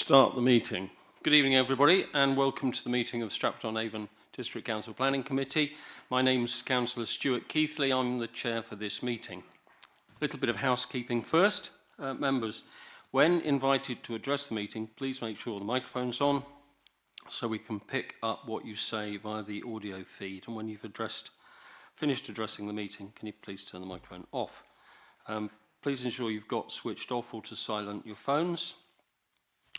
start the meeting. Good evening, everybody, and welcome to the meeting of the Stratford-on-Avon District Council Planning Committee. My name's Councillor Stuart Keithley. I'm the chair for this meeting. A little bit of housekeeping first. Members, when invited to address the meeting, please make sure the microphone's on so we can pick up what you say via the audio feed. And when you've finished addressing the meeting, can you please turn the microphone off? Please ensure you've got switched off or to silent your phones.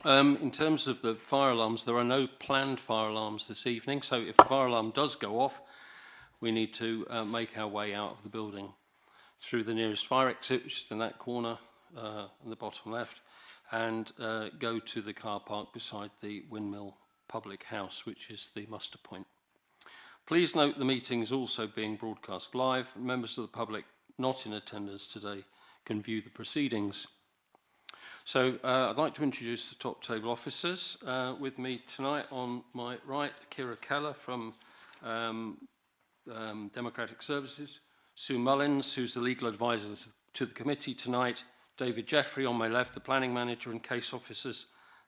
In terms of the fire alarms, there are no planned fire alarms this evening, so if the fire alarm does go off, we need to make our way out of the building through the nearest fire exit, which is in that corner in the bottom left, and go to the car park beside the Windmill Public House, which is the muster point. Please note the meeting is also being broadcast live. Members of the public not in attendance today can view the proceedings. So I'd like to introduce the top table officers. With me tonight on my right, Kira Keller from Democratic Services, Sue Mullins, who's the legal advisor to the committee tonight, David Jeffrey on my left, the planning manager and case officers,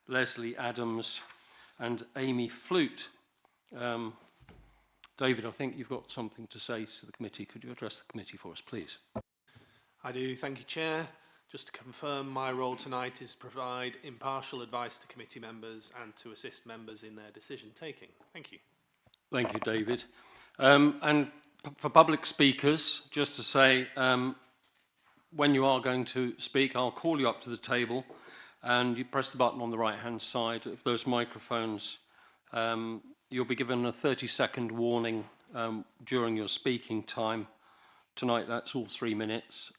Leslie Adams and Amy Flute. David, I think you've got something to say to the committee. Could you address the committee for us, please? I do. Thank you, Chair. Just to confirm, my role tonight is to provide impartial advice to committee members and to assist members in their decision-taking. Thank you. Thank you, David. And for public speakers, just to say, when you are going to speak, I'll call you up to the table and you press the button on the right-hand side of those microphones. You'll be given a 30-second warning during your speaking time. Tonight, that's all 3 minutes.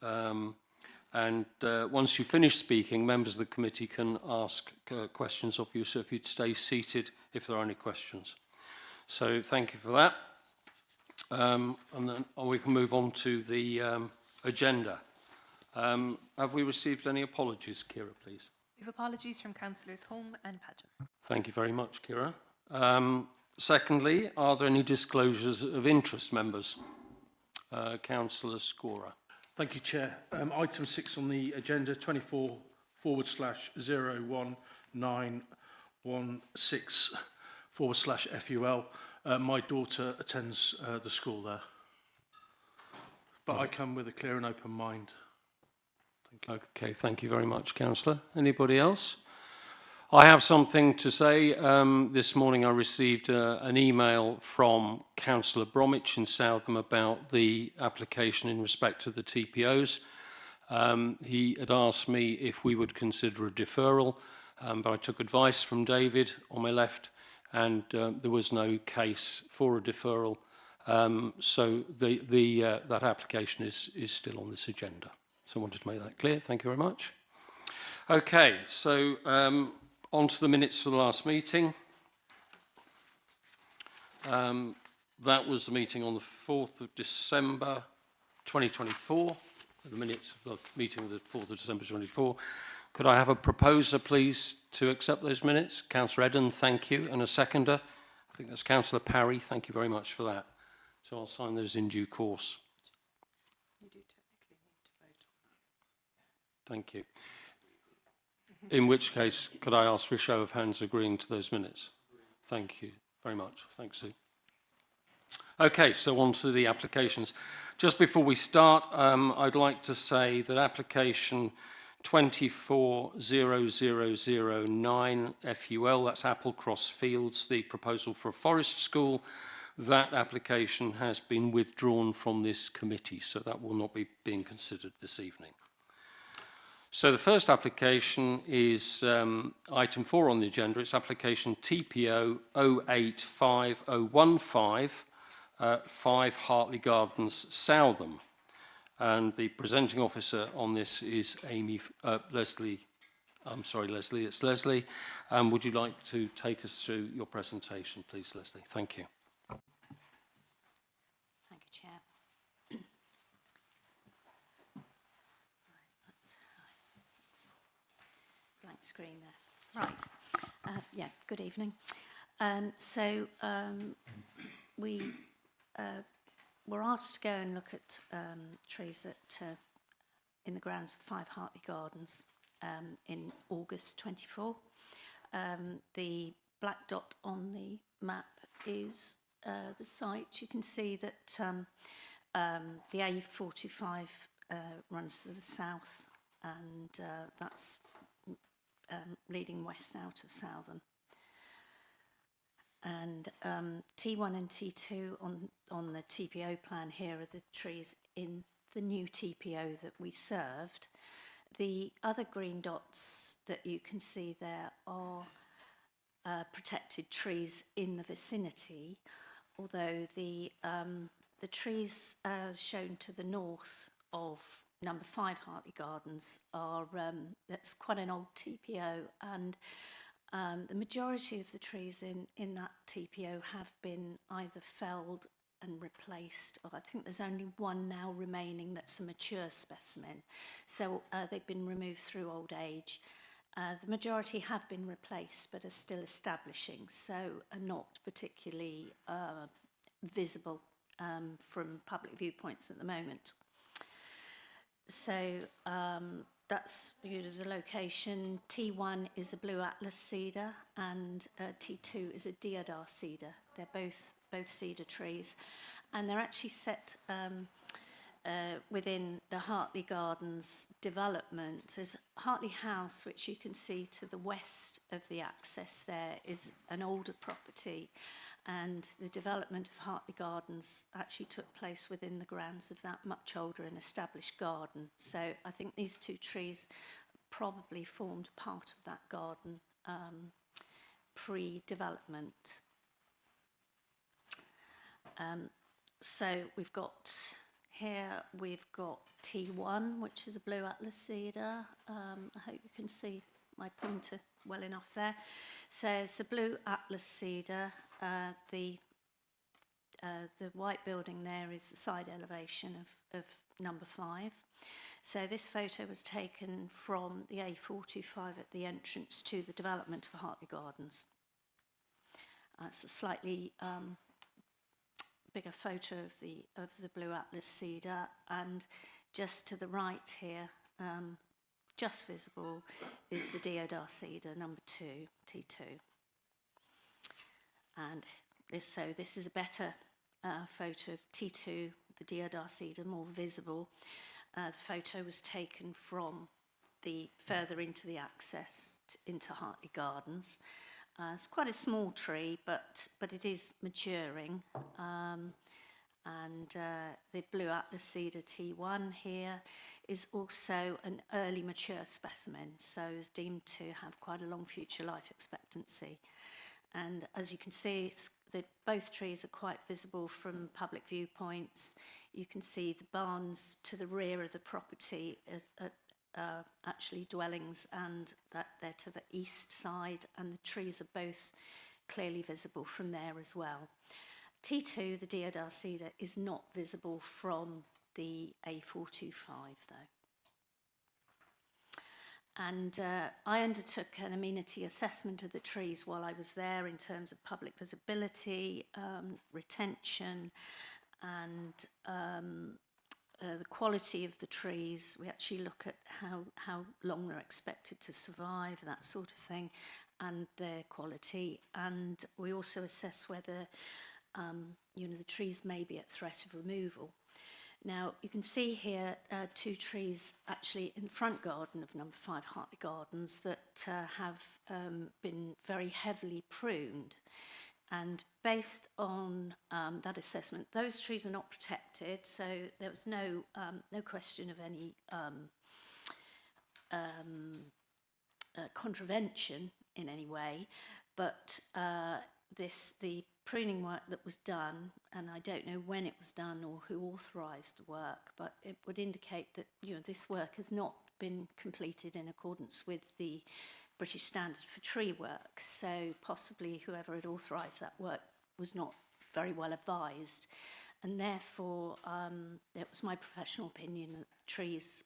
And once you finish speaking, members of the committee can ask questions of you, so if you'd stay seated if there are any questions. So thank you for that. And then we can move on to the agenda. Have we received any apologies, Kira, please? We have apologies from Councillors Home and Paget. Thank you very much, Kira. Secondly, are there any disclosures of interest, members? Councillor Scorer. Thank you, Chair. Item 6 on the agenda, 24/01916/FUL. My daughter attends the school there. But I come with a clear and open mind. Thank you. Okay, thank you very much, Councillor. Anybody else? I have something to say. This morning I received an email from Councillor Bromwich in Southam about the application in respect of the TPOs. He had asked me if we would consider a deferral, but I took advice from David on my left, and there was no case for a deferral. So that application is still on this agenda. So I wanted to make that clear. Thank you very much. Okay, so on to the minutes for the last meeting. That was the meeting on the 4th of December 2024, the minutes of the meeting of the 4th of December 2024. Could I have a proposer, please, to accept those minutes? Councillor Eden, thank you. And a seconder? I think that's Councillor Parry. Thank you very much for that. So I'll sign those in due course. You do technically need to vote on that. Thank you. In which case, could I ask for a show of hands agreeing to those minutes? Thank you very much. Thanks, Sue. Okay, so on to the applications. Just before we start, I'd like to say that application 24/00009 FUL, that's Applecross Fields, the proposal for a forest school, that application has been withdrawn from this committee, so that will not be being considered this evening. So the first application is item 4 on the agenda. It's application TPO 085015, 5 Hartley Gardens, Southam. And the presenting officer on this is Leslie. I'm sorry, Leslie. It's Leslie. Would you like to take us through your presentation, please, Leslie? Thank you. Thank you, Chair. Blank screen there. Right. Yeah, good evening. We were asked to go and look at trees in the grounds of 5 Hartley Gardens in August 24. the black dot on the map is the site. You can see that the A45 runs to the south, and that's leading west out of Southam. And T1 and T2 on the TPO plan here are the trees in the new TPO that we served. The other green dots that you can see there are protected trees in the vicinity, although the trees shown to the north of number 5 Hartley Gardens are, that's quite an old TPO, and the majority of the trees in that TPO have been either felled and replaced, or I think there's only one now remaining that's a mature specimen. So they've been removed through old age. The majority have been replaced but are still establishing, so are not particularly visible from public viewpoints at the moment. So that's the location. T1 is a blue atlas cedar, and T2 is a deodar cedar. They're both cedar trees, and they're actually set within the Hartley Gardens development. There's Hartley House, which you can see to the west of the access there, is an older property, and the development of Hartley Gardens actually took place within the grounds of that much older and established garden. So I think these two trees probably formed part of that garden pre-development. So we've got T1, which is the blue atlas cedar. I hope you can see my pointer well enough there. So it's a blue atlas cedar. The white building there is the side elevation of number 5. So this photo was taken from the A45 at the entrance to the development of Hartley Gardens. It's a slightly bigger photo of the blue atlas cedar, and just to the right here, just visible, is the deodar cedar number 2, T2. And this is a better photo of T2, the deodar cedar, more visible. The photo was taken from the further into the access into Hartley Gardens. It's quite a small tree, but it is maturing. The blue atlas cedar T1 here is also an early mature specimen, so is deemed to have quite a long future life expectancy. And as you can see, both trees are quite visible from public viewpoints. You can see the barns to the rear of the property as actually dwellings, and that they're to the east side, and the trees are both clearly visible from there as well. T2, the deodar cedar, is not visible from the A425 though. And I undertook an amenity assessment of the trees while I was there in terms of public visibility, retention, and the quality of the trees. We actually look at how long they're expected to survive, that sort of thing, and their quality. And we also assess whether the trees may be at threat of removal. Now, you can see here 2 trees actually in the front garden of number 5 Hartley Gardens that have been very heavily pruned. And based on that assessment, those trees are not protected, so there was no question of any contravention in any way, but the pruning work that was done, and I don't know when it was done or who authorised the work, but it would indicate that this work has not been completed in accordance with the British Standard for Tree Work, so possibly whoever had authorised that work was not very well advised, and therefore it was my professional opinion that the trees,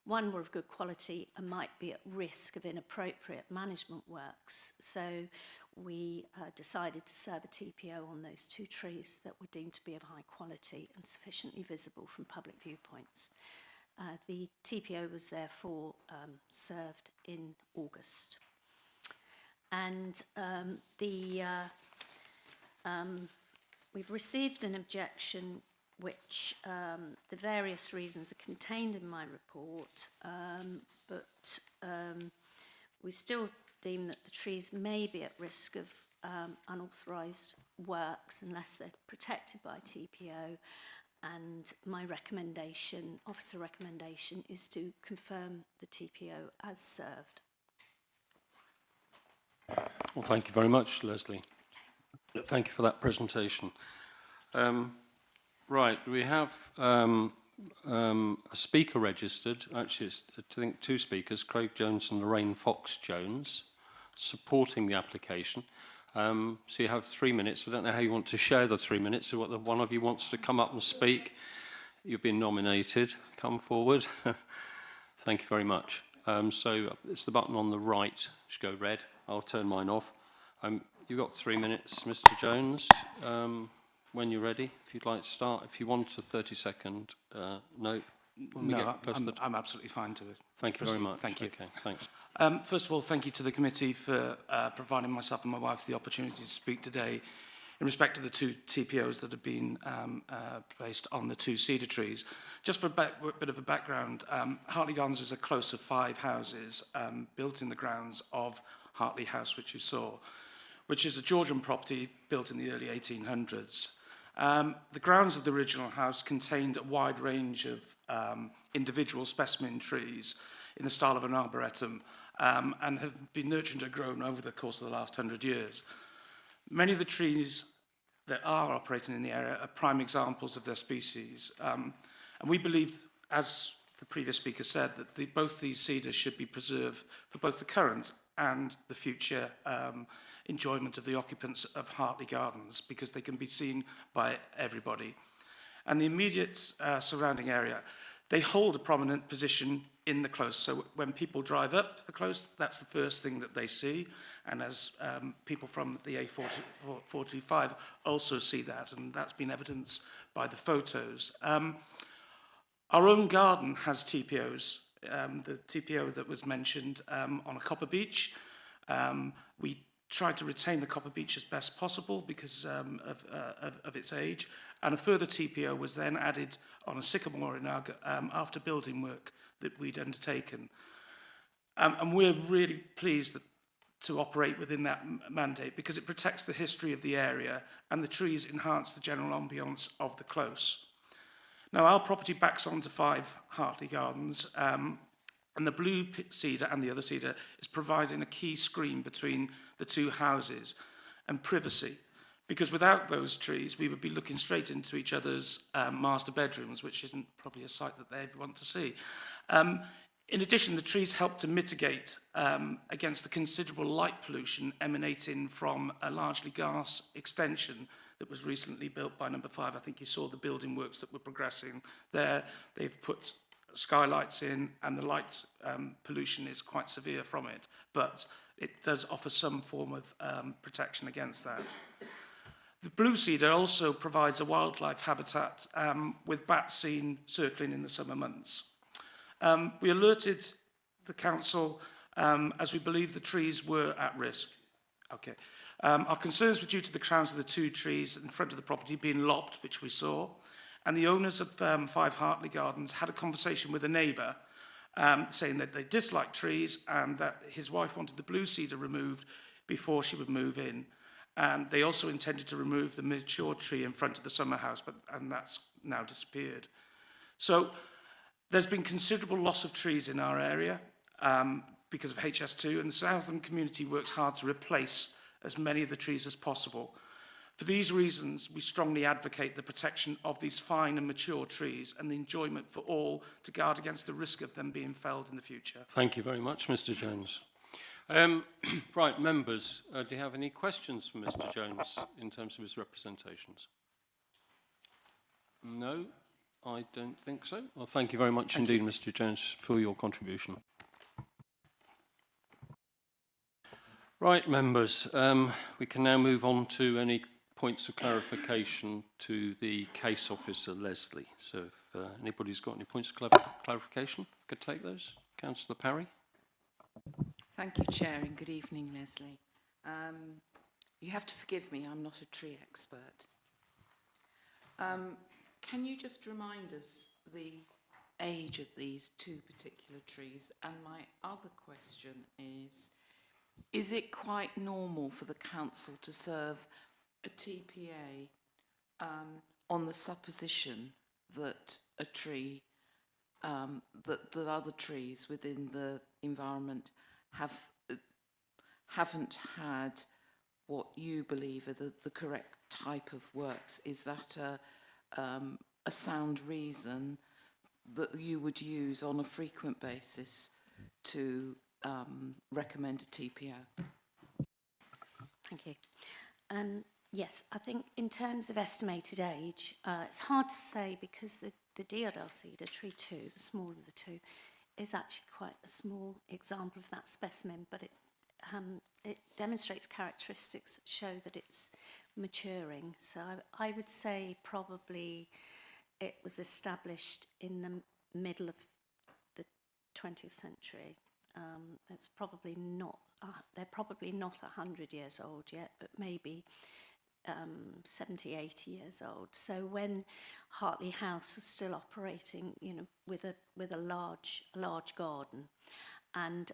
one, were of good quality and might be at risk of inappropriate management works. So we decided to serve a TPO on those 2 trees that were deemed to be of high quality and sufficiently visible from public viewpoints. The TPO was therefore served in August. and we've received an objection which the various reasons are contained in my report, but we still deem that the trees may be at risk of unauthorised works unless they're protected by TPO, and my recommendation, officer recommendation, is to confirm the TPO as served. Well, thank you very much, Leslie. Thank you for that presentation. Right, we have a speaker registered. Actually, it's, I think, two speakers, Craig Jones and Lorraine Fox-Jones, supporting the application. So you have 3 minutes. I don't know how you want to share the 3 minutes. So whether one of you wants to come up and speak, you've been nominated. Come forward. Thank you very much. So it's the button on the right. Should go red. I'll turn mine off. You've got 3 minutes, Mr. Jones. When you're ready, if you'd like to start. If you want a 30-second note. No, I'm absolutely fine to it. Thank you very much. Thank you. Okay, thanks. First of all, thank you to the committee for providing myself and my wife the opportunity to speak today in respect to the two TPOs that have been placed on the two cedar trees. Just for a bit of a background, Hartley Gardens is a close of 5 houses built in the grounds of Hartley House, which you saw, which is a Georgian property built in the early 1800s. The grounds of the original house contained a wide range of individual specimen trees in the style of an arboretum and have been nurtured and grown over the course of the last 100 years. Many of the trees that are operating in the area are prime examples of their species. And we believe, as the previous speaker said, that both these cedars should be preserved for both the current and the future enjoyment of the occupants of Hartley Gardens, because they can be seen by everybody. And the immediate surrounding area, they hold a prominent position in the close. So when people drive up the close, that's the first thing that they see. And as people from the A425 also see that, and that's been evidenced by the photos. Our own garden has TPOs. The TPO that was mentioned on a copper beech. We tried to retain the copper beech as best possible because of its age, and a further TPO was then added on a sycamore in our, after building work that we'd undertaken. And we're really pleased to operate within that mandate because it protects the history of the area and the trees enhance the general ambience of the close. Now, our property backs onto 5 Hartley Gardens, and the blue cedar and the other cedar is providing a key screen between the two houses and privacy. Because without those trees, we would be looking straight into each other's master bedrooms, which isn't probably a sight that they'd want to see. In addition, the trees help to mitigate against the considerable light pollution emanating from a largely gas extension that was recently built by Number 5. I think you saw the building works that were progressing there. They've put skylights in, and the light pollution is quite severe from it, but it does offer some form of protection against that. The blue cedar also provides a wildlife habitat with bats seen circling in the summer months. We alerted the council as we believe the trees were at risk. Okay. Our concerns were due to the crowns of the 2 trees in front of the property being lopped, which we saw, and the owners of 5 Hartley Gardens had a conversation with a neighbour saying that they disliked trees and that his wife wanted the blue cedar removed before she would move in. And they also intended to remove the mature tree in front of the summer house, and that's now disappeared. So there's been considerable loss of trees in our area because of HS2, and the Southern community works hard to replace as many of the trees as possible. For these reasons, we strongly advocate the protection of these fine and mature trees and the enjoyment for all to guard against the risk of them being felled in the future. Thank you very much, Mr. Jones. Right, members, do you have any questions for Mr. Jones in terms of his representations? No, I don't think so. Well, thank you very much indeed, Mr. Jones, for your contribution. Right, members, we can now move on to any points of clarification to the case officer, Leslie. So if anybody's got any points of clarification, could take those. Councillor Parry. Thank you, Chair, and good evening, Leslie. You have to forgive me, I'm not a tree expert. Can you just remind us the age of these two particular trees? And my other question is it quite normal for the council to serve a TPA on the supposition that a tree, that other trees within the environment haven't had what you believe are the correct type of works? Is that a sound reason that you would use on a frequent basis to recommend a TPO? Thank you. Yes, I think in terms of estimated age, it's hard to say because the Deodar cedar, tree 2, the smaller of the two, is actually quite a small example of that specimen, but it demonstrates characteristics that show that it's maturing. So I would say probably it was established in the middle of the 20th century. It's probably not, they're probably not 100 years old yet, but maybe 70, 80 years old. So when Hartley House was still operating, you know, with a large garden, and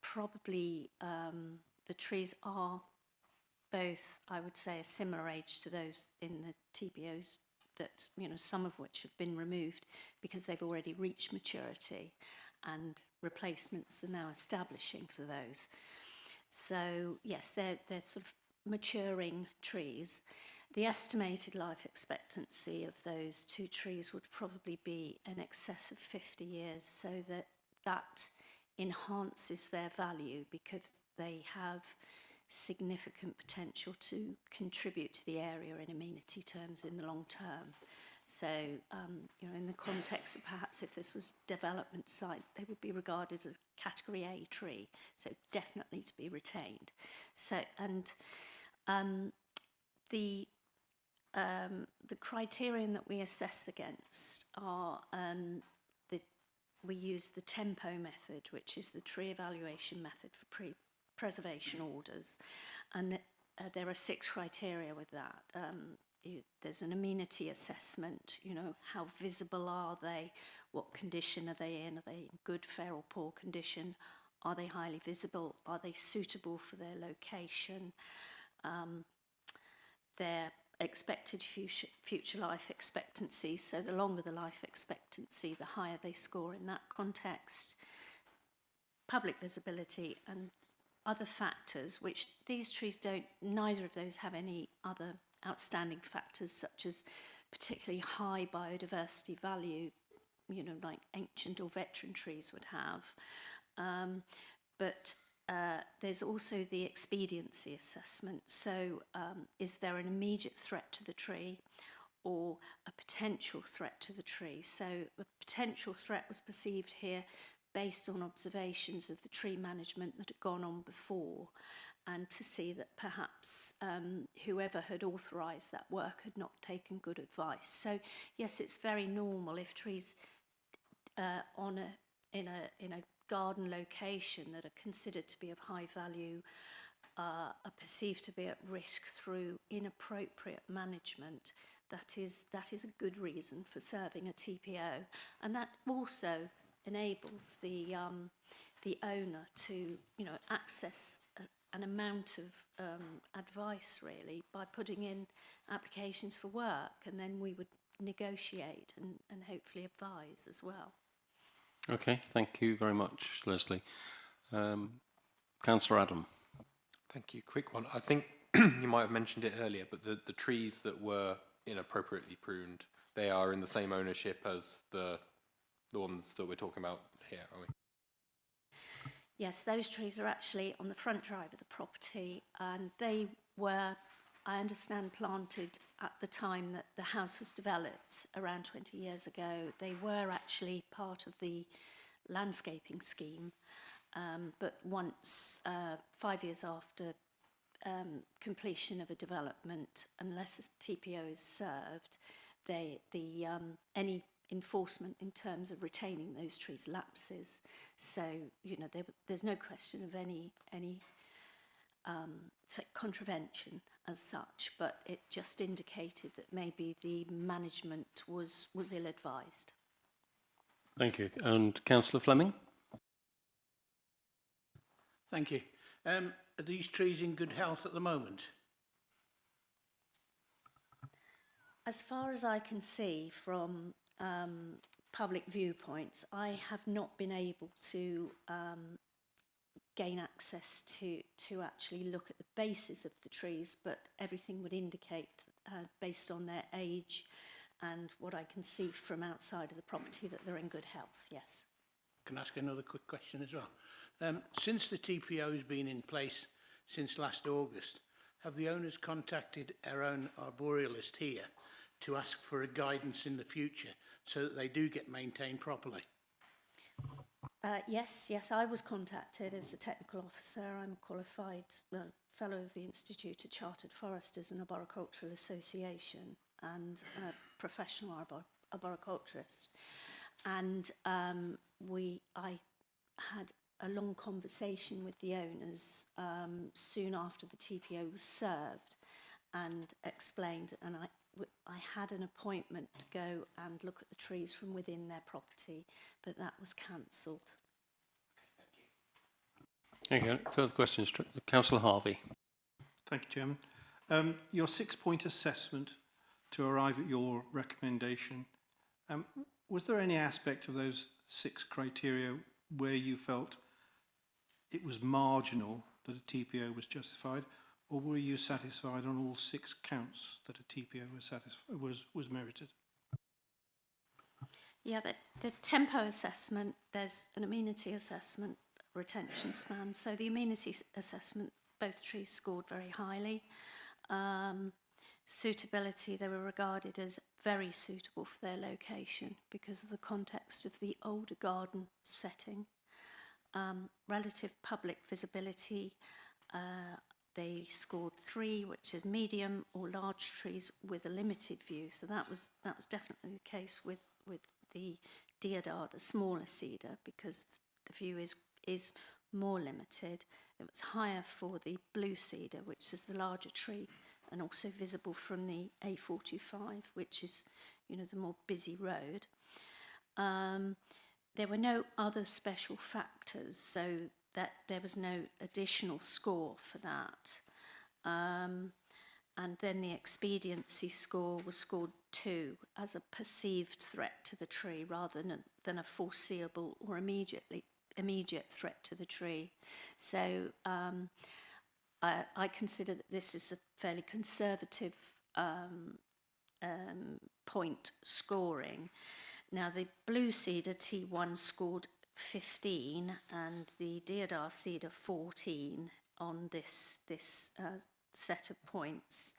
probably the trees are both, I would say, a similar age to those in the TPOs, that, you know, some of which have been removed because they've already reached maturity, and replacements are now establishing for those. So yes, they're sort of maturing trees. The estimated life expectancy of those two trees would probably be in excess of 50 years, so that enhances their value because they have significant potential to contribute to the area in amenity terms in the long term. So, you know, in the context of perhaps if this was a development site, they would be regarded as a category A tree, so definitely to be retained. So, and the criterion that we assess against are we use the tempo method, which is the tree evaluation method for preservation orders, and there are 6 criteria with that. There's an amenity assessment, you know, how visible are they, what condition are they in good, fair or poor condition, are they highly visible, are they suitable for their location, their expected future life expectancy, so the longer the life expectancy, the higher they score in that context, public visibility and other factors, which these trees don't, neither of those have any other outstanding factors such as particularly high biodiversity value, you know, like ancient or veteran trees would have. But there's also the expediency assessment. So is there an immediate threat to the tree or a potential threat to the tree? So a potential threat was perceived here based on observations of the tree management that had gone on before, and to see that perhaps whoever had authorised that work had not taken good advice. So yes, it's very normal if trees in a garden location that are considered to be of high value are perceived to be at risk through inappropriate management. That is a good reason for serving a TPO, and that also enables the owner to, you know, access an amount of advice really by putting in applications for work, and then we would negotiate and hopefully advise as well. Okay, thank you very much, Leslie. Councillor Adam. Thank you. Quick one. I think you might have mentioned it earlier, but the trees that were inappropriately pruned, they are in the same ownership as the ones that we're talking about here, are we? Yes, those trees are actually on the front drive of the property, and they were, I understand, planted at the time that the house was developed around 20 years ago. They were actually part of the landscaping scheme, but once, 5 years after completion of a development, unless a TPO is served, any enforcement in terms of retaining those trees lapses. So, you know, there's no question of any contravention as such, but it just indicated that maybe the management was ill-advised. Thank you. And Councillor Fleming? Thank you. Are these trees in good health at the moment? As far as I can see from public viewpoints, I have not been able to gain access to actually look at the bases of the trees, but everything would indicate, based on their age and what I can see from outside of the property, that they're in good health, yes. Can I ask another quick question as well? Since the TPO has been in place since last August, have the owners contacted our own arborealist here to ask for a guidance in the future so that they do get maintained properly? Yes, I was contacted as the technical officer. I'm a qualified fellow of the Institute of Chartered Foresters and Arboricultural Association, and a professional arboriculturist. And I had a long conversation with the owners soon after the TPO was served, and explained, and I had an appointment to go and look at the trees from within their property, but that was cancelled. Thank you. Further questions? Councillor Harvey. Thank you, Chairman. Your 6-point assessment to arrive at your recommendation, was there any aspect of those 6 criteria where you felt it was marginal that a TPO was justified, or were you satisfied on all 6 counts that a TPO was merited? Yeah, the tempo assessment, there's an amenity assessment, retention span. So the amenity assessment, both trees scored very highly. Suitability, they were regarded as very suitable for their location because of the context of the older garden setting. Relative public visibility, they scored 3, which is medium or large trees with a limited view. So that was definitely the case with the deodar, the smaller cedar, because the view is more limited. It was higher for the blue cedar, which is the larger tree, and also visible from the A425, which is, the more busy road. There were no other special factors, so that there was no additional score for that. And then the expediency score was scored 2 as a perceived threat to the tree rather than a foreseeable or immediate threat to the tree. So I consider that this is a fairly conservative point scoring. Now, the blue cedar T1 scored 15 and the deodar cedar 14 on this set of points,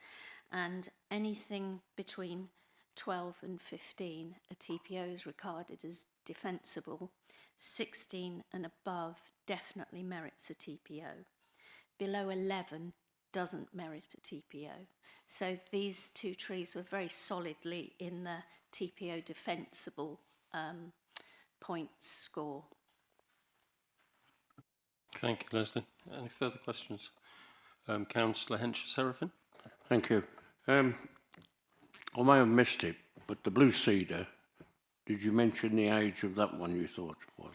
and anything between 12 and 15 a TPO is regarded as defensible. 16 and above definitely merits a TPO. Below 11 doesn't merit a TPO. So these 2 trees were very solidly in the TPO defensible points score. Thank you, Leslie. Any further questions? Councillor Hench-Seraphin. Thank you. I may have missed it, but the blue cedar, did you mention the age of that one you thought was?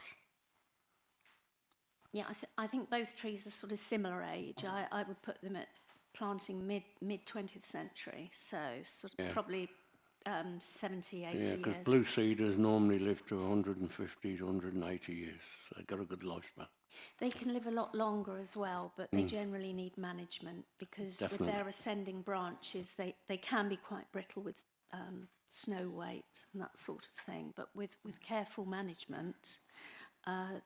Yeah, I think both trees are sort of similar age. I would put them at planting mid 20th century, so sort of probably 70, 80 years. Yeah, because blue cedars normally live to 150 to 180 years. So they've got a good lifespan. They can live a lot longer as well, but they generally need management because with their ascending branches, they can be quite brittle with snow weight and that sort of thing. But with careful management,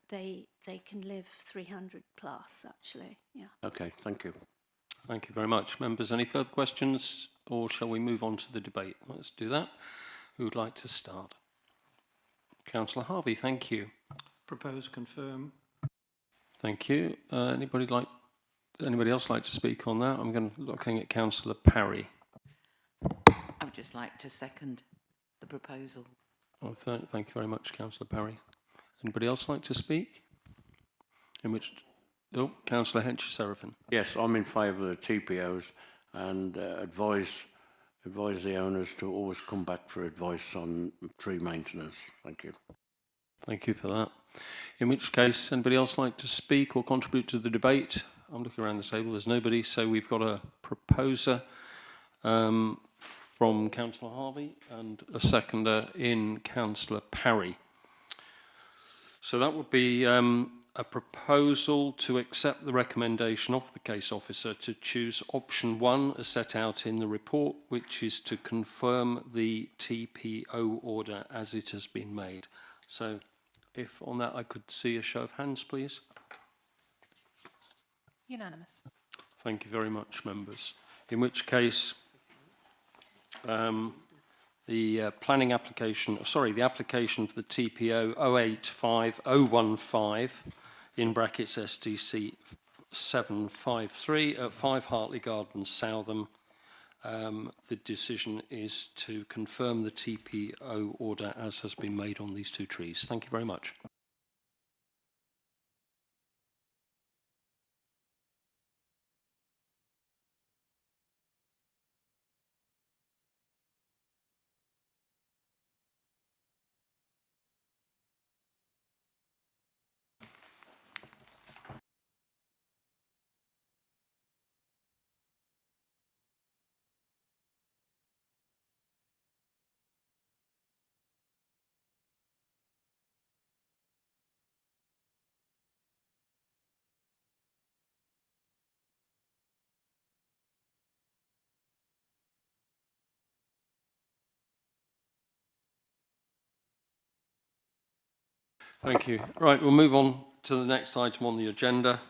they can live 300 plus, actually. Yeah. Okay, thank you. Thank you very much. Members, any further questions, or shall we move on to the debate? Let's do that. Who would like to start? Councillor Harvey, thank you. Propose, confirm. Thank you. Anybody else like to speak on that? I'm looking at Councillor Parry. I would just like to second the proposal. Oh, thank you very much, Councillor Parry. Anybody else like to speak? In which, Oh, Councillor Hench-Seraphin. Yes, I'm in favour of the TPOs and advise the owners to always come back for advice on tree maintenance. Thank you. Thank you for that. In which case, anybody else like to speak or contribute to the debate? I'm looking around the table, there's nobody, so we've got a proposer from Councillor Harvey and a seconder in Councillor Parry. So that would be a proposal to accept the recommendation of the case officer to choose option 1 as set out in the report, which is to confirm the TPO order as it has been made. So if on that I could see a show of hands, please. Unanimous. Thank you very much, members. In which case, the planning application, the application for the TPO 085015 in brackets SDC 753 at 5 Hartley Gardens, Southam. The decision is to confirm the TPO order as has been made on these 2 trees. Thank you very much. Thank you. Right, we'll move on to the next item on the agenda,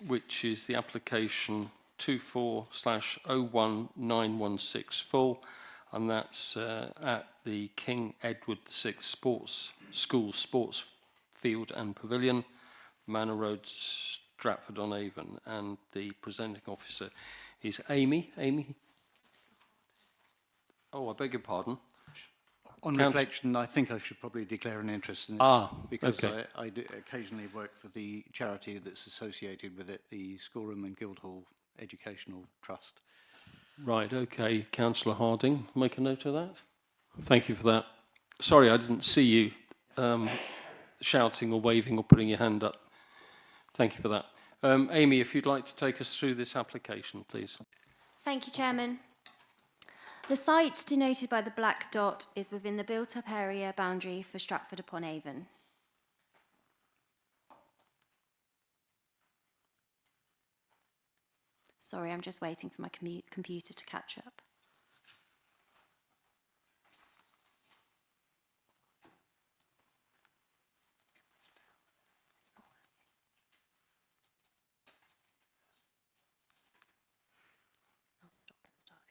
which is the application 24/01916 and that's at the King Edward VI School Sports Field and Pavilion, Manor Road, Stratford-on-Avon, and the presenting officer is Amy. Amy? Oh, I beg your pardon. On reflection, I think I should probably declare an interest in this because okay. I do occasionally work for the charity that's associated with it, the Schoolroom and Guildhall Educational Trust. Right, okay. Councillor Harding, make a note of that. Thank you for that. Sorry, I didn't see you shouting or waving or putting your hand up. Thank you for that. Amy, if you'd like to take us through this application, please. Thank you, Chairman. The site denoted by the black dot is within the built-up area boundary for Stratford-upon-Avon. Sorry, I'm just waiting for my computer to catch up. I'll stop and start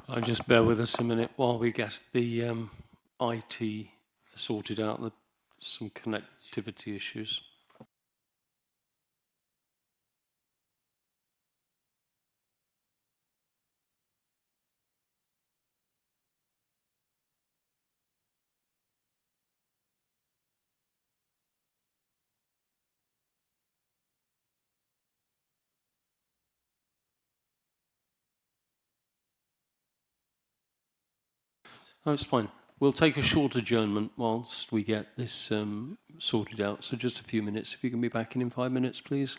again. Just bear with us a minute while we get the IT sorted out, some connect connectivity issues. Oh, it's fine. We'll take a short adjournment whilst we get this sorted out. So just a few minutes. If you can be back in 5 minutes, please.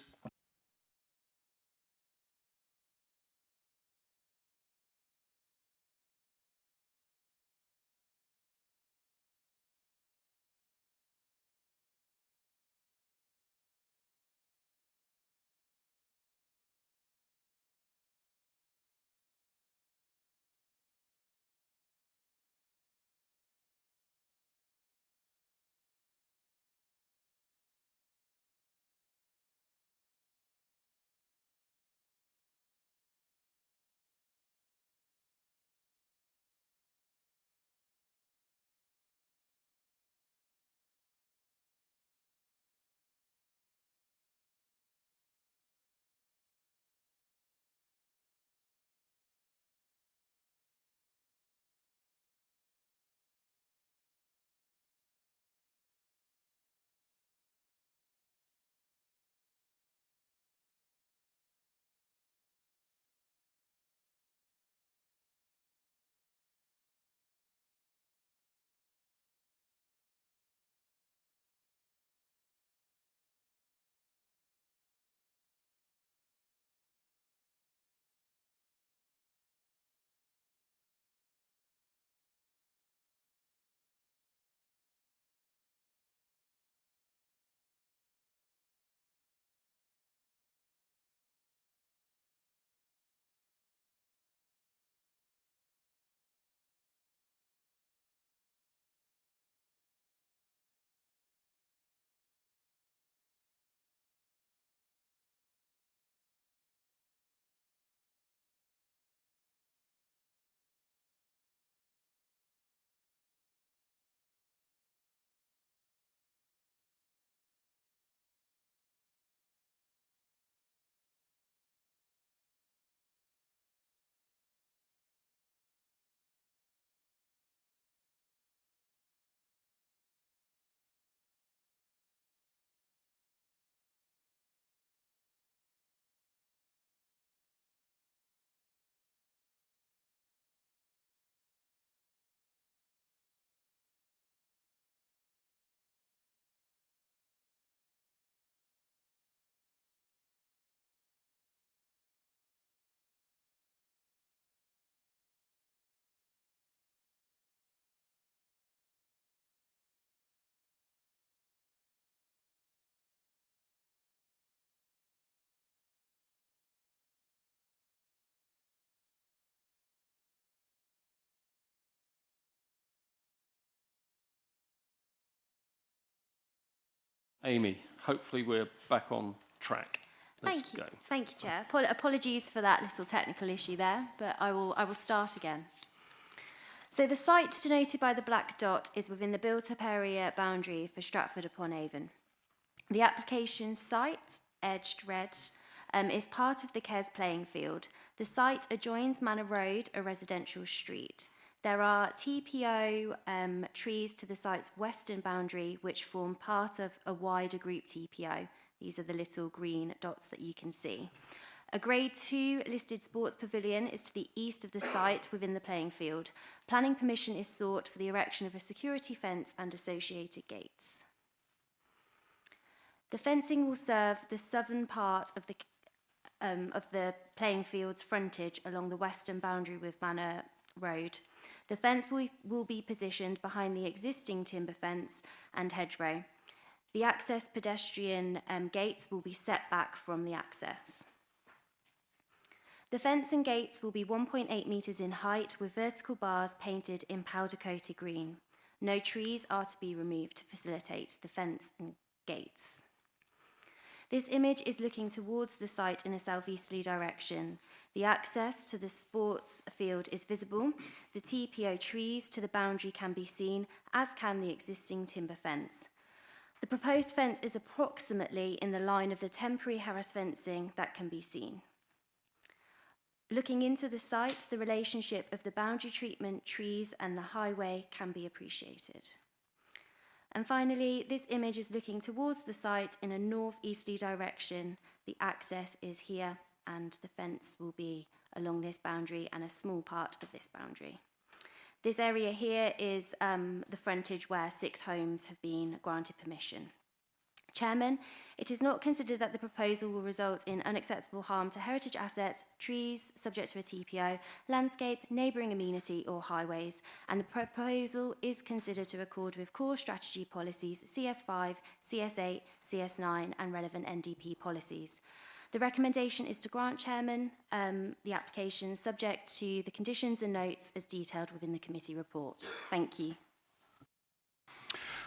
Amy, hopefully we're back on track. Let's go. Thank you, Chair. Apologies for that little technical issue there, but I will start again. So the site denoted by the black dot is within the built-up area boundary for Stratford-upon-Avon. The application site, edged red, is part of the Kes playing field. The site adjoins Manor Road, a residential street. There are TPO trees to the site's western boundary, which form part of a wider group TPO. These are the little green dots that you can see. A Grade 2 listed sports pavilion is to the east of the site within the playing field. Planning permission is sought for the erection of a security fence and associated gates. The fencing will serve the southern part of the playing field's frontage along the western boundary with Manor Road. The fence will be positioned behind the existing timber fence and hedgerow. The access pedestrian gates will be set back from the access. The fence and gates will be 1.8 metres in height with vertical bars painted in powder-coated green. No trees are to be removed to facilitate the fence and gates. This image is looking towards the site in a southeasterly direction. The access to the sports field is visible. The TPO trees to the boundary can be seen, as can the existing timber fence. The proposed fence is approximately in the line of the temporary Harris fencing that can be seen. Looking into the site, the relationship of the boundary treatment, trees and the highway can be appreciated. And finally, this image is looking towards the site in a northeasterly direction. The access is here and the fence will be along this boundary and a small part of this boundary. This area here is the frontage where 6 homes have been granted permission. Chairman, it is not considered that the proposal will result in unacceptable harm to heritage assets, trees subject to a TPO, landscape, neighbouring amenity or highways, and the proposal is considered to accord with core strategy policies CS5, CS8, CS9 and relevant NDP policies. The recommendation is to grant, Chairman, the application subject to the conditions and notes as detailed within the committee report. Thank you.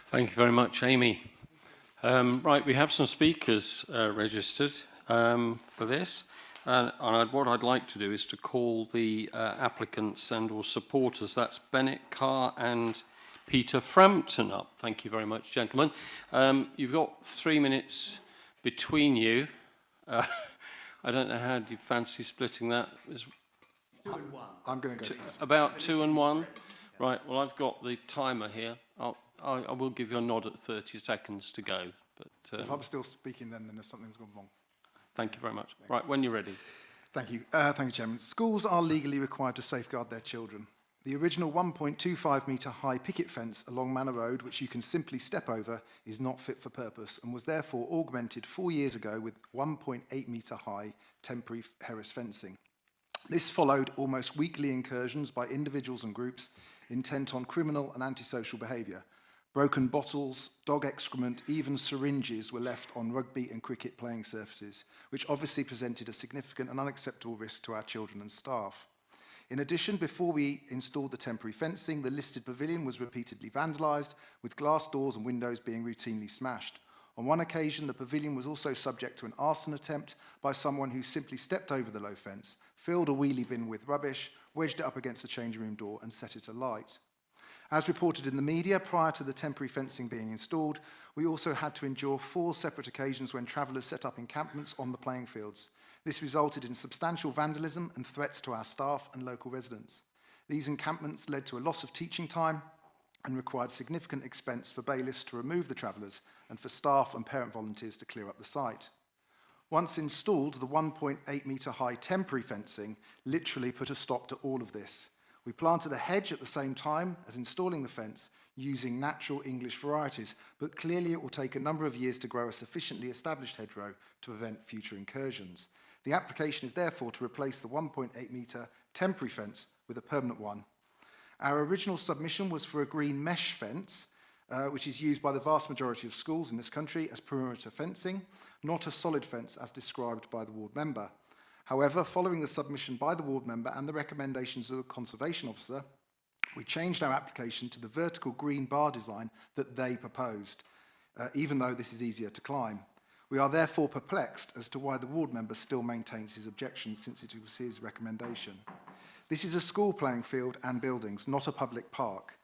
Thank you very much, Amy. Right, we have some speakers registered for this. What I'd like to do is to call the applicants and or supporters. That's Bennett, Carr and Peter Frampton up. Thank you very much, gentlemen. You've got 3 minutes between you. I don't know how do you fancy splitting that. 2 and 1. I'm going to go first. About 2 and 1. Right. Well, I've got the timer here. I will give you a nod at 30 seconds to go. But if I'm still speaking, then there's something's gone wrong. Thank you very much. Right, when you're ready. Thank you. Thank you, Chairman. Schools are legally required to safeguard their children. The original 1.25 metre high picket fence along Manor Road, which you can simply step over, is not fit for purpose and was therefore augmented 4 years ago with 1.8 metre high temporary Harris fencing. This followed almost weekly incursions by individuals and groups intent on criminal and antisocial behaviour. Broken bottles, dog excrement, even syringes were left on rugby and cricket playing surfaces, which obviously presented a significant and unacceptable risk to our children and staff. In addition, before we installed the temporary fencing, the listed pavilion was repeatedly vandalised, with glass doors and windows being routinely smashed. On one occasion, the pavilion was also subject to an arson attempt by someone who simply stepped over the low fence, filled a wheelie bin with rubbish, wedged it up against the changing room door and set it alight. As reported in the media, prior to the temporary fencing being installed, we also had to endure 4 separate occasions when travellers set up encampments on the playing fields. This resulted in substantial vandalism and threats to our staff and local residents. These encampments led to a loss of teaching time and required significant expense for bailiffs to remove the travellers and for staff and parent volunteers to clear up the site. Once installed, the 1.8 metre high temporary fencing literally put a stop to all of this. We planted a hedge at the same time as installing the fence using natural English varieties, but clearly it will take a number of years to grow a sufficiently established hedgerow to prevent future incursions. The application is therefore to replace the 1.8 metre temporary fence with a permanent one. Our original submission was for a green mesh fence, which is used by the vast majority of schools in this country as perimeter fencing, not a solid fence as described by the ward member. However, following the submission by the ward member and the recommendations of the conservation officer, we changed our application to the vertical green bar design that they proposed, even though this is easier to climb. We are therefore perplexed as to why the ward member still maintains his objections since it was his recommendation. This is a school playing field and buildings, not a public park.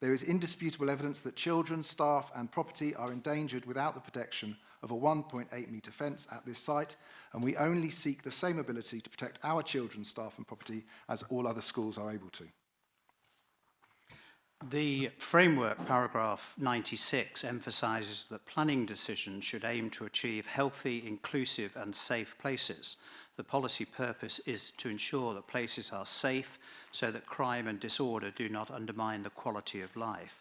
There is indisputable evidence that children, staff and property are endangered without the protection of a 1.8 metre fence at this site, and we only seek the same ability to protect our children, staff and property as all other schools are able to. The framework, paragraph 96, emphasises that planning decisions should aim to achieve healthy, inclusive and safe places. The policy purpose is to ensure that places are safe so that crime and disorder do not undermine the quality of life.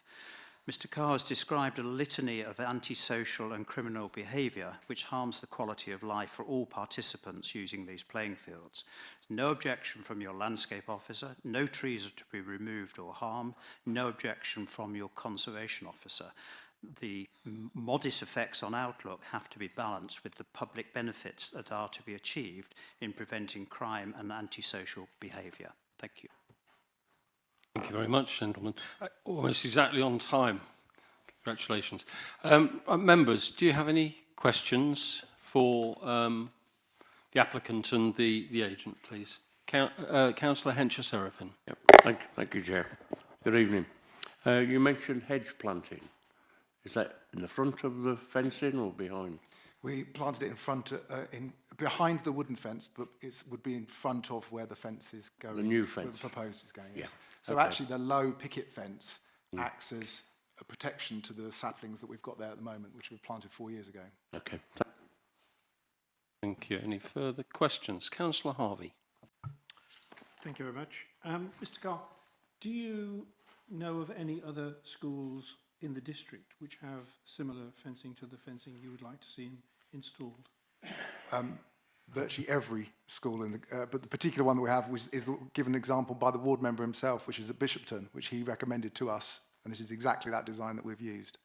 Mr. Carr has described a litany of antisocial and criminal behaviour which harms the quality of life for all participants using these playing fields. No objection from your landscape officer, no trees are to be removed or harmed, no objection from your conservation officer. The modest effects on outlook have to be balanced with the public benefits that are to be achieved in preventing crime and antisocial behaviour. Thank you. Thank you very much, gentlemen. Almost exactly on time. Congratulations. Members, do you have any questions for the applicant and the agent, please? Councillor Hencher-Serafin. Yep. Thank you, Chair. Good evening. You mentioned hedge planting. Is that in the front of the fencing or behind? We planted it in front, behind the wooden fence, but it would be in front of where the fence is going. The new where fence? the proposed is going, yes. Yeah. So Okay. actually the low picket fence acts as a protection to the saplings that we've got there at the moment, which were planted 4 years ago. Okay. Thank you. Any further questions? Councillor Harvey. Thank you very much. Mr. Carr, do you know of any other schools in the district which have similar fencing to the fencing you would like to see installed? Virtually every school, but the particular one that we have is given an example by the ward member himself, which is at Bishopton, which he recommended to us, and this is exactly that design that we've used.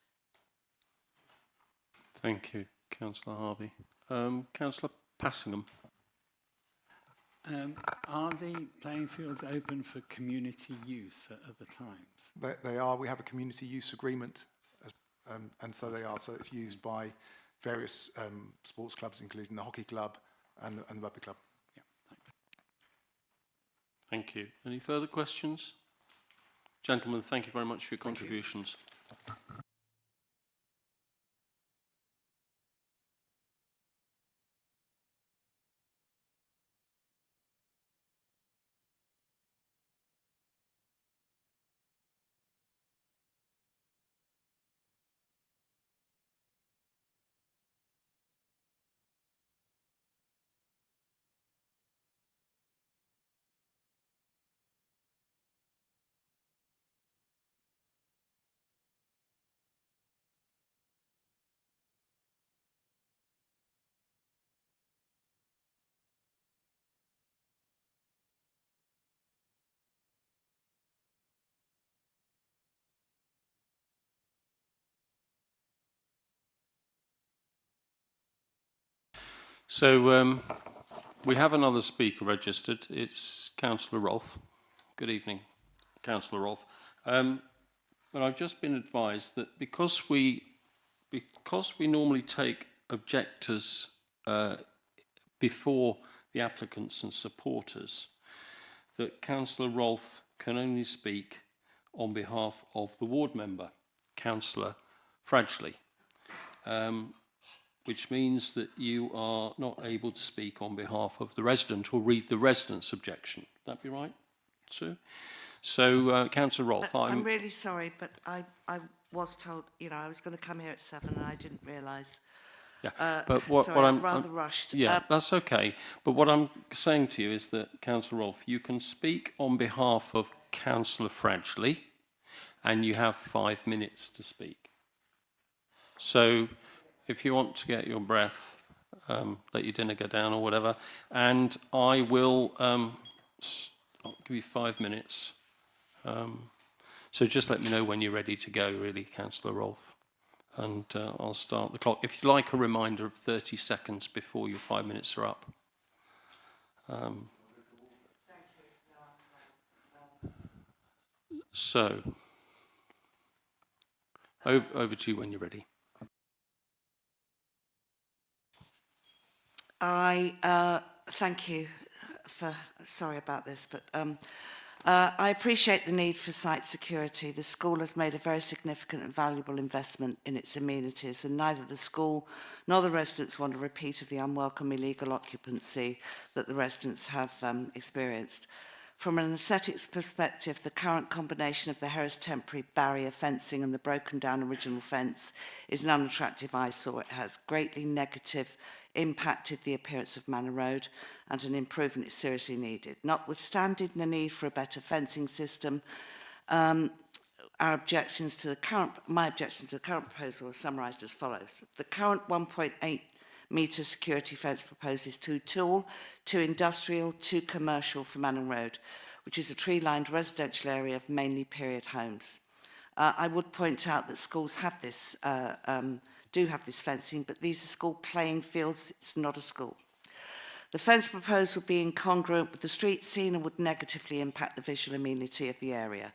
Thank you, Councillor Harvey. Councillor Passingham. Are the playing fields open for community use at other times? They are. We have a community use agreement, and so they are. So it's used by various sports clubs, including the hockey club and the rugby club. Yeah, thanks. Thank you. Any further questions? Gentlemen, thank you very much for your contributions. So we have another speaker registered. It's Councillor Rolfe. Good evening, Councillor Rolfe. But I've just been advised that because we normally take objectors before the applicants and supporters, that Councillor Rolfe can only speak on behalf of the ward member, Councillor Fradgley. Which means that you are not able to speak on behalf of the resident or read the resident's objection. Would that be right, Sue? So, Councillor Rolfe, I'm really sorry, but I was told, I was going to come here at 7 and I didn't realise. Yeah, but what I'm rather rushed. Yeah, that's okay. But what I'm saying to you is that, Councillor Rolfe, you can speak on behalf of Councillor Fradgley, and you have 5 minutes to speak. So, if you want to get your breath, let your dinner go down or whatever, and I will I'll give you 5 minutes. So just let me know when you're ready to go, really, Councillor Rolfe, and I'll start the clock. If you like a reminder of 30 seconds before your 5 minutes are up. So, over to you when you're ready. Thank you for, sorry about this, but I appreciate the need for site security. The school has made a very significant and valuable investment in its amenities, and neither the school nor the residents want a repeat of the unwelcome illegal occupancy that the residents have experienced. From an aesthetics perspective, the current combination of the Harris temporary barrier fencing and the broken down original fence is an unattractive eyesore. It has greatly negative impacted the appearance of Manor Road, and an improvement is seriously needed. Notwithstanding the need for a better fencing system, my objections to the current proposal are summarised as follows. The current 1.8 metre security fence proposed is too tall, too industrial, too commercial for Manor Road, which is a tree-lined residential area of mainly period homes. I would point out that schools have this, do have this fencing, but these are school playing fields, it's not a school. The fence proposed would be incongruent with the street scene and would negatively impact the visual amenity of the area.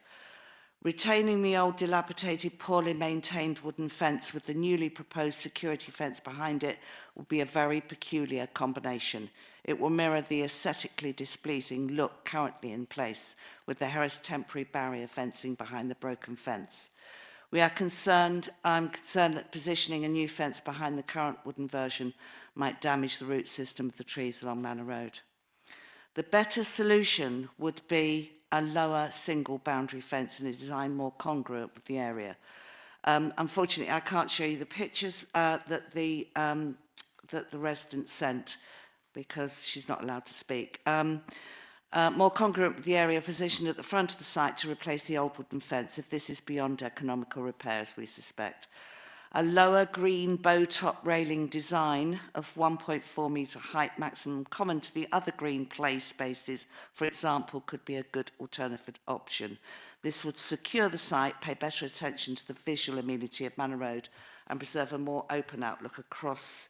Retaining the old dilapidated, poorly maintained wooden fence with the newly proposed security fence behind it will be a very peculiar combination. It will mirror the aesthetically displeasing look currently in place with the Harris temporary barrier fencing behind the broken fence. I'm concerned that positioning a new fence behind the current wooden version might damage the root system of the trees along Manor Road. The better solution would be a lower single boundary fence and a design more congruent with the area. Unfortunately, I can't show you the pictures that the resident sent because she's not allowed to speak. More congruent with the area positioned at the front of the site to replace the old wooden fence if this is beyond economical repairs, we suspect. A lower green bow top railing design of 1.4 metre height maximum common to the other green play spaces, for example, could be a good alternative option. This would secure the site, pay better attention to the visual amenity of Manor Road and preserve a more open outlook across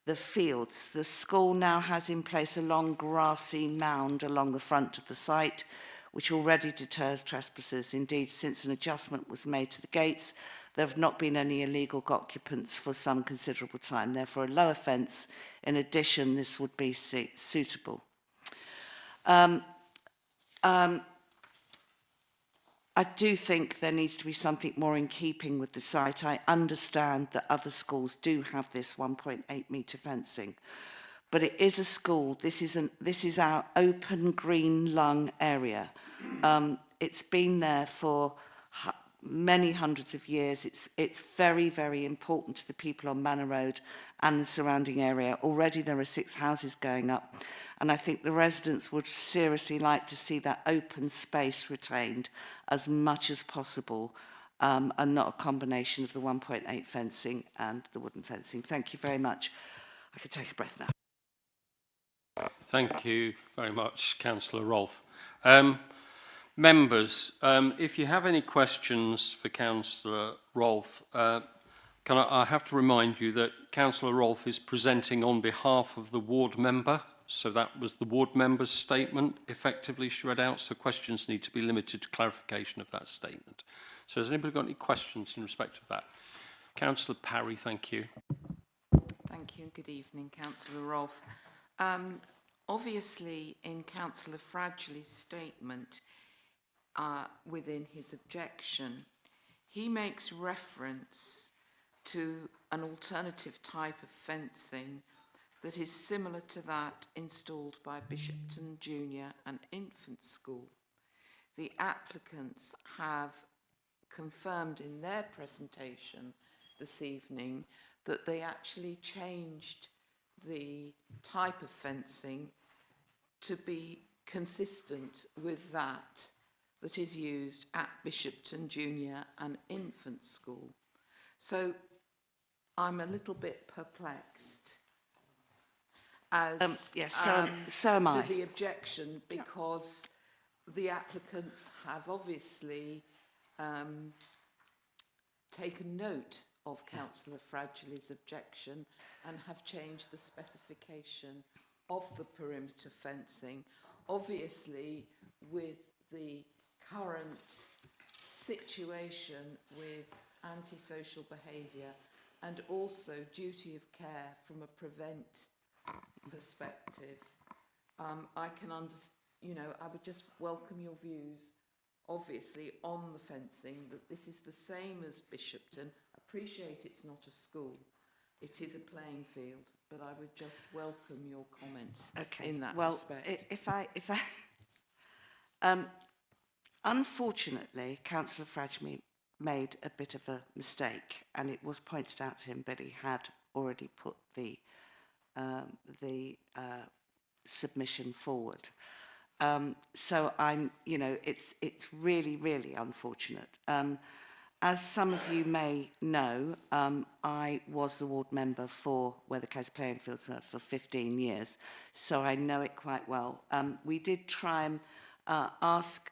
the fields. The school now has in place a long grassy mound along the front of the site, which already deters trespassers. Indeed, since an adjustment was made to the gates, there have not been any illegal occupants for some considerable time. Therefore, a lower fence, in addition, this would be suitable. I do think there needs to be something more in keeping with the site. I understand that other schools do have this 1.8 metre fencing, but it is a school. This is our open green lung area. It's been there for many hundreds of years. It's very, very important to the people on Manor Road and the surrounding area. Already there are 6 houses going up, and I think the residents would seriously like to see that open space retained as much as possible, and not a combination of the 1.8 fencing and the wooden fencing. Thank you very much. I can take a breath now. Thank you very much, Councillor Rolfe. Members, if you have any questions for Councillor Rolfe, I have to remind you that Councillor Rolfe is presenting on behalf of the ward member, so that was the ward member's statement effectively she read out, so questions need to be limited to clarification of that statement. So has anybody got any questions in respect of that? Councillor Parry, thank you. Thank you and good evening, Councillor Rolfe. Obviously, in Councillor Fradgley's statement, within his objection, he makes reference to an alternative type of fencing that is similar to that installed by Bishopton Junior and Infant School. The applicants have confirmed in their presentation this evening that they actually changed the type of fencing to be consistent with that is used at Bishopton Junior and Infant School. So I'm a little bit perplexed as yes, so am I. to the objection, because the applicants have obviously taken note of Councillor Fradgley's objection and have changed the specification of the perimeter fencing. Obviously, with the current situation with antisocial behaviour and also duty of care from a prevent perspective, I can understand, I would just welcome your views, obviously, on the fencing, that this is the same as Bishopton. Appreciate it's not a school, it is a playing field, but I would just welcome your comments in that respect. Unfortunately, Councillor Fradgley made a bit of a mistake, and it was pointed out to him, but he had already put the submission forward. So it's really, really unfortunate. As some of you may know, I was the ward member for where the Coast Playing Fields are for 15 years, so I know it quite well. We did try and ask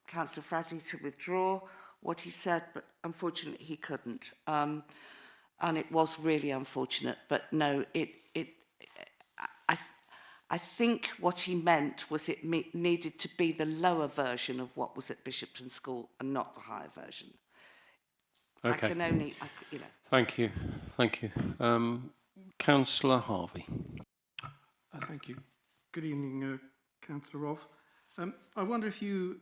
Councillor Fradgley to withdraw what he said, but unfortunately he couldn't. And it was really unfortunate, but no, I think what he meant was it needed to be the lower version of what was at Bishopton School and not the higher version. Okay. I can only, Thank you. Thank you. Councillor Harvey. Thank you. Good evening, Councillor Rolfe. I wonder if you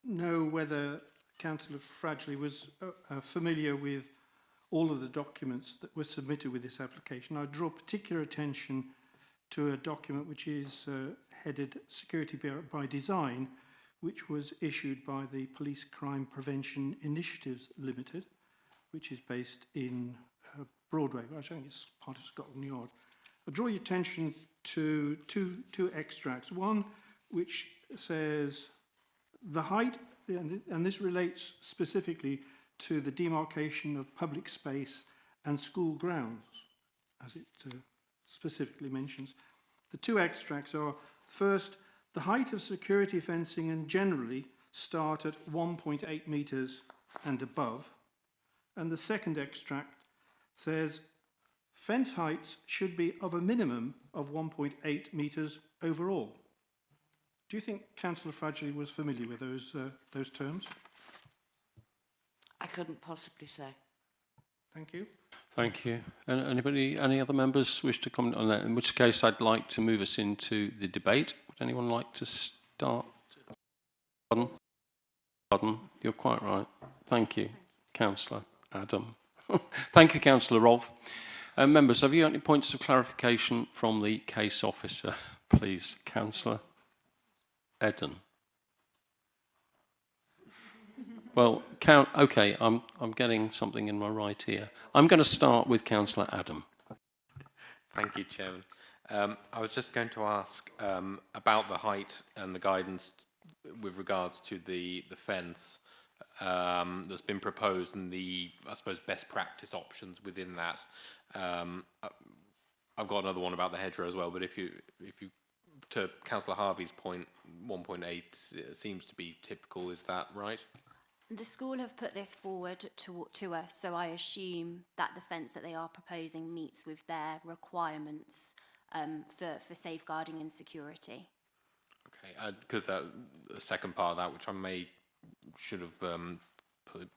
know whether Councillor Fradgley was familiar with all of the documents that were submitted with this application. I draw particular attention to a document which is headed Security by Design, which was issued by the Police Crime Prevention Initiatives Limited, which is based in Broadway, I think it's part of Scotland Yard. I draw your attention to two extracts. One which says the height, and this relates specifically to the demarcation of public space and school grounds, as it specifically mentions. The two extracts are, first, the height of security fencing and generally start at 1.8 metres and above. And the second extract says, fence heights should be of a minimum of 1.8 metres overall. Do you think Councillor Fradgley was familiar with those terms? I couldn't possibly say. Thank you. Thank you. Any other members wish to comment on that? In which case, I'd like to move us into the debate. Would anyone like to start? Pardon? Pardon? You're quite right. Thank you, Councillor Adam. Thank you, Councillor Rolfe. Members, have you got any points of clarification from the case officer, please? Councillor Eden. Well, okay, I'm getting something in my right ear. I'm going to start with Councillor Adam. Thank you, Chairman. I was just going to ask about the height and the guidance with regards to the fence that's been proposed and the, I suppose, best practice options within that. I've got another one about the hedgerow as well, but if you to Councillor Harvey's point, 1.8 seems to be typical. Is that right? The school have put this forward to us, so I assume that the fence that they are proposing meets with their requirements for safeguarding and security. Okay, because the second part of that, which I should have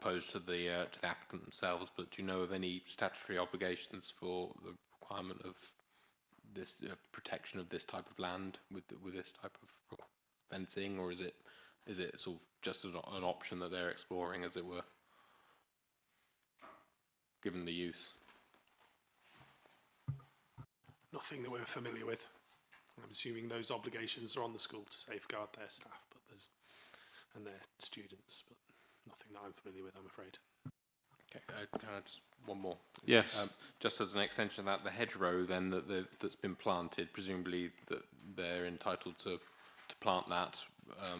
posed to the applicant themselves, but do you know of any statutory obligations for the requirement of this protection of this type of land with this type of fencing, or is it sort of just an option that they're exploring, as it were, given the use? Nothing that we're familiar with. I'm assuming those obligations are on the school to safeguard their staff and their students, but nothing that I'm familiar with, I'm afraid. Okay, can I just one more? Yes. Just as an extension of that, the hedgerow then that's been planted, presumably that they're entitled to plant that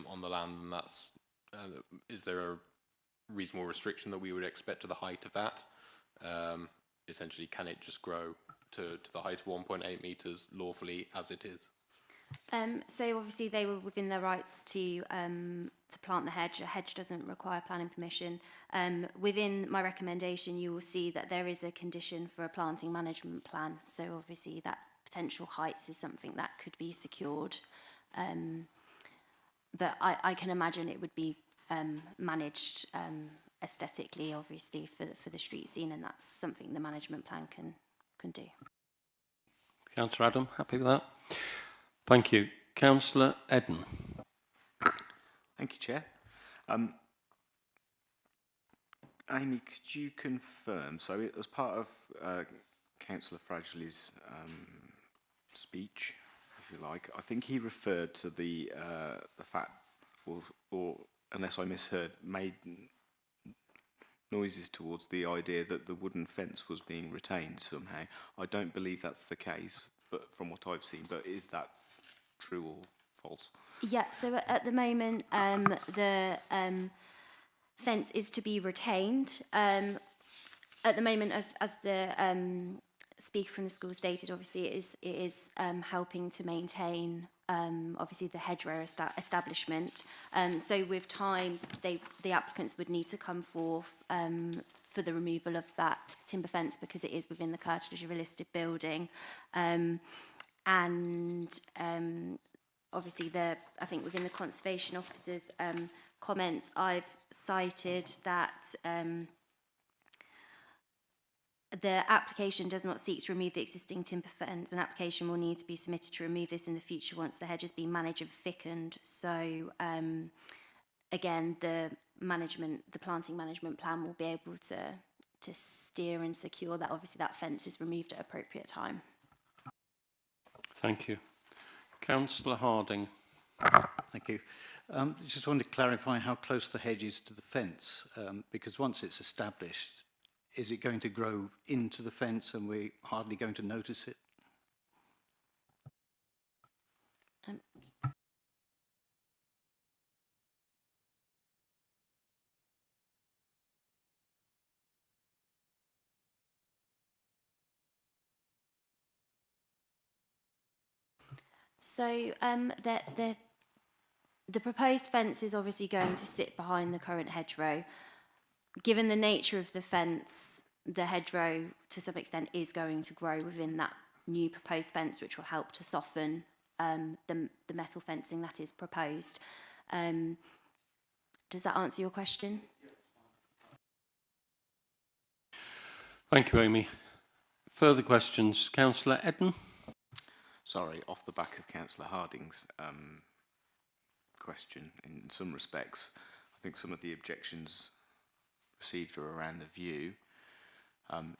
on the land, and that's is there a reasonable restriction that we would expect to the height of that? Essentially, can it just grow to the height of 1.8 metres lawfully as it is? So obviously they were within their rights to plant the hedge. A hedge doesn't require planning permission. Within my recommendation, you will see that there is a condition for a planting management plan. So obviously that potential heights is something that could be secured. But I can imagine it would be managed aesthetically, obviously, for the street scene, and that's something the management plan can do. Councillor Adam, happy with that? Thank you. Councillor Eden. Thank you, Chair. Amy, could you confirm, so as part of Councillor Fradgley's speech, if you like, I think he referred to the fact, or unless I misheard, made noises towards the idea that the wooden fence was being retained somehow. I don't believe that's the case, but from what I've seen, but is that true or false? Yep, so at the moment, the fence is to be retained. At the moment, as the speaker from the school stated, obviously it is helping to maintain obviously the hedgerow establishment. So with time, the applicants would need to come forth for the removal of that timber fence because it is within the curtilage of a listed building. Obviously, I think within the conservation officer's comments, I've cited that the application does not seek to remove the existing timber fence. An application will need to be submitted to remove this in the future once the hedge has been managed and thickened. So, again, the the planting management plan will be able to steer and secure that obviously that fence is removed at appropriate time. Thank you. Councillor Harding. Thank you. Just wanted to clarify how close the hedge is to the fence, because once it's established, is it going to grow into the fence and we're hardly going to notice it? So the proposed fence is obviously going to sit behind the current hedgerow. Given the nature of the fence, the hedgerow to some extent is going to grow within that new proposed fence, which will help to soften the metal fencing that is proposed. Does that answer your question? Thank you, Amy. Further questions? Councillor Eden? Sorry, off the back of Councillor Harding's question, in some respects, I think some of the objections received are around the view.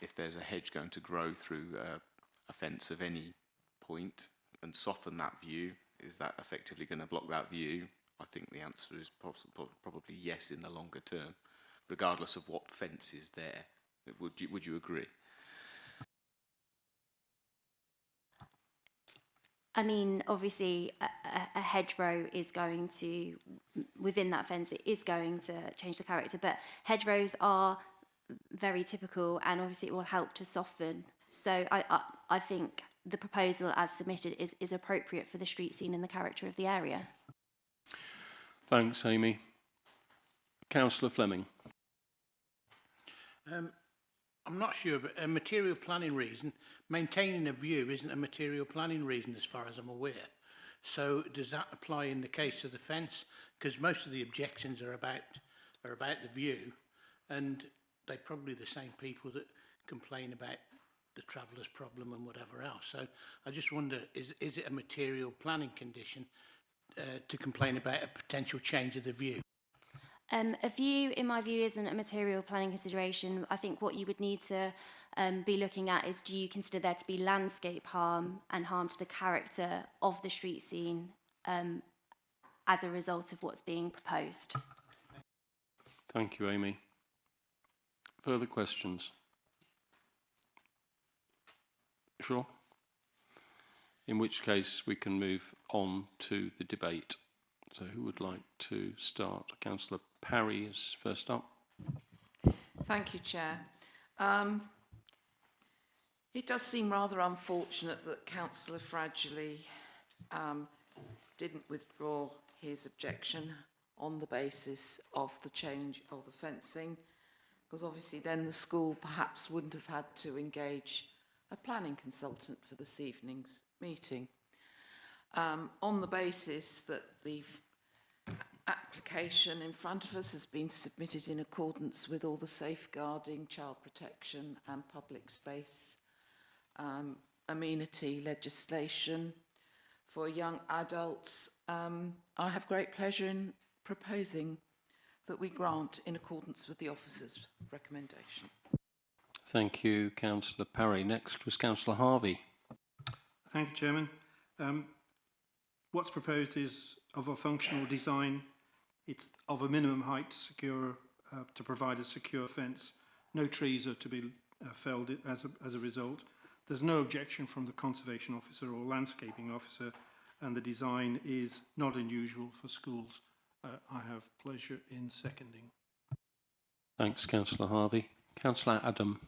If there's a hedge going to grow through a fence of any point and soften that view, is that effectively going to block that view? I think the answer is probably yes in the longer term, regardless of what fence is there. Would you agree? I mean, obviously, a hedgerow is going to, within that fence, it is going to change the character, but hedgerows are very typical and obviously it will help to soften. So I think the proposal as submitted is appropriate for the street scene and the character of the area. Thanks, Amy. Councillor Fleming. I'm not sure, but a material planning reason, maintaining a view isn't a material planning reason as far as I'm aware. So does that apply in the case of the fence? Because most of the objections are about the view, and they're probably the same people that complain about the traveller's problem and whatever else. So I just wonder, is it a material planning condition to complain about a potential change of the view? A view, in my view, isn't a material planning consideration. I think what you would need to be looking at is, do you consider there to be landscape harm and harm to the character of the street scene as a result of what's being proposed? Thank you, Amy. Further questions? Sure. In which case we can move on to the debate. So who would like to start? Councillor Parry is first up. Thank you, Chair. It does seem rather unfortunate that Councillor Fragile didn't withdraw his objection on the basis of the change of the fencing, because obviously then the school perhaps wouldn't have had to engage a planning consultant for this evening's meeting. On the basis that the application in front of us has been submitted in accordance with all the safeguarding, child protection and public space amenity legislation for young adults, I have great pleasure in proposing that we grant in accordance with the officer's recommendation. Thank you, Councillor Parry. Next was Councillor Harvey. Thank you, Chairman. What's proposed is of a functional design. It's of a minimum height to secure, to provide a secure fence. No trees are to be felled as a result. There's no objection from the conservation officer or landscaping officer, and the design is not unusual for schools. I have pleasure in seconding. Thanks, Councillor Harvey. Councillor Adam.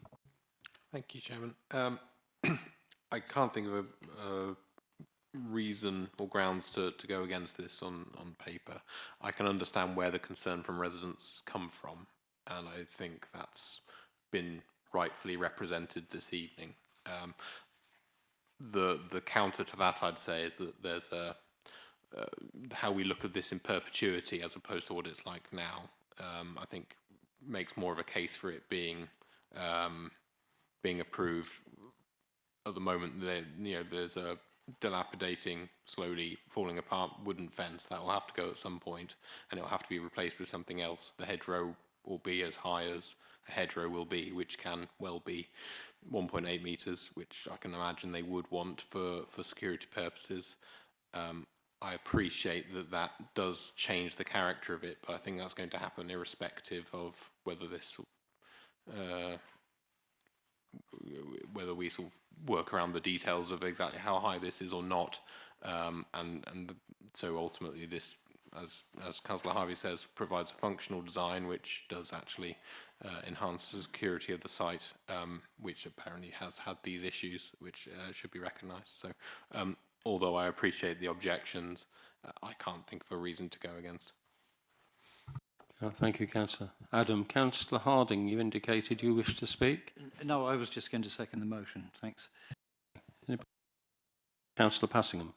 Thank you, Chairman. I can't think of a reason or grounds to go against this on paper. I can understand where the concern from residents has come from, and I think that's been rightfully represented this evening. The counter to that, I'd say, is that there's how we look at this in perpetuity as opposed to what it's like now. I think makes more of a case for it being approved. At the moment, there's a dilapidating, slowly falling apart wooden fence. That will have to go at some point, and it will have to be replaced with something else. The hedgerow will be as high as a hedgerow will be, which can well be 1.8 metres, which I can imagine they would want for security purposes. I appreciate that that does change the character of it, but I think that's going to happen irrespective of whether this whether we sort of work around the details of exactly how high this is or not. So ultimately this, as Councillor Harvey says, provides a functional design which does actually enhance the security of the site, which apparently has had these issues, which should be recognised. So although I appreciate the objections, I can't think of a reason to go against. Thank you, Councillor. Adam. Councillor Harding, you indicated you wish to speak. No, I was just going to second the motion. Thanks. Councillor Passingham.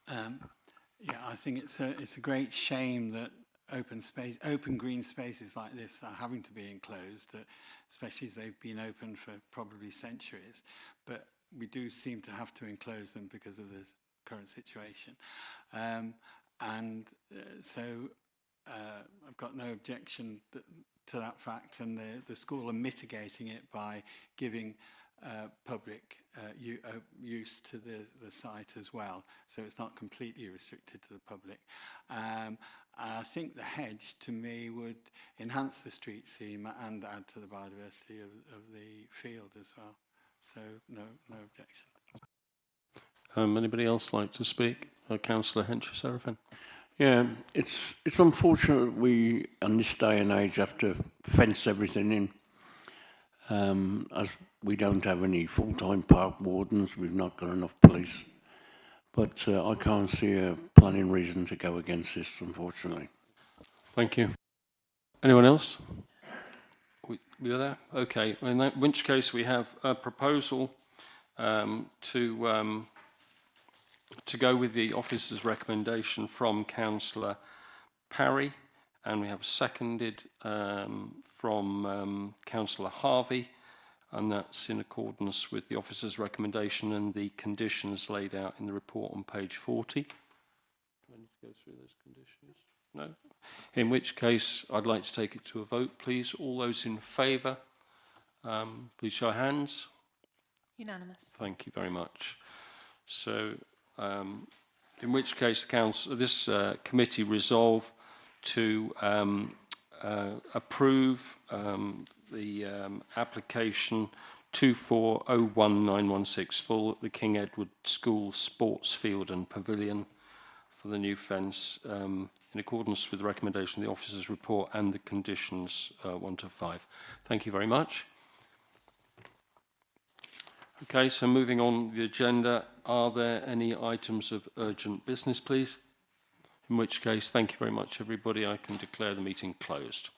Yeah, I think it's a great shame that open green spaces like this are having to be enclosed, especially as they've been open for probably centuries. But we do seem to have to enclose them because of the current situation. So I've got no objection to that fact, and the school are mitigating it by giving public use to the site as well, so it's not completely restricted to the public. And I think the hedge, to me, would enhance the street scene and add to the biodiversity of the field as well. So no objection. Anybody else like to speak? Councillor Hencher-Serafin. Yeah, it's unfortunate we, on this day and age, have to fence everything in. As we don't have any full-time park wardens, we've not got enough police. But I can't see a planning reason to go against this, unfortunately. Thank you. Anyone else? We're there? Okay, in which case we have a proposal to go with the officer's recommendation from Councillor Parry, and we have seconded from Councillor Harvey, and that's in accordance with the officer's recommendation and the conditions laid out in the report on page 40. Do I need to go through those conditions? No? In which case, I'd like to take it to a vote, please. All those in favour, please show hands. Unanimous. Thank you very much. So, in which case, this committee resolve to approve the application 2401916 for the King Edward School Sports Field and Pavilion for the new fence, in accordance with the recommendation of the officer's report and the conditions 1 to 5. Thank you very much. Okay, so moving on the agenda, are there any items of urgent business, please? In which case, thank you very much, everybody. I can declare the meeting closed.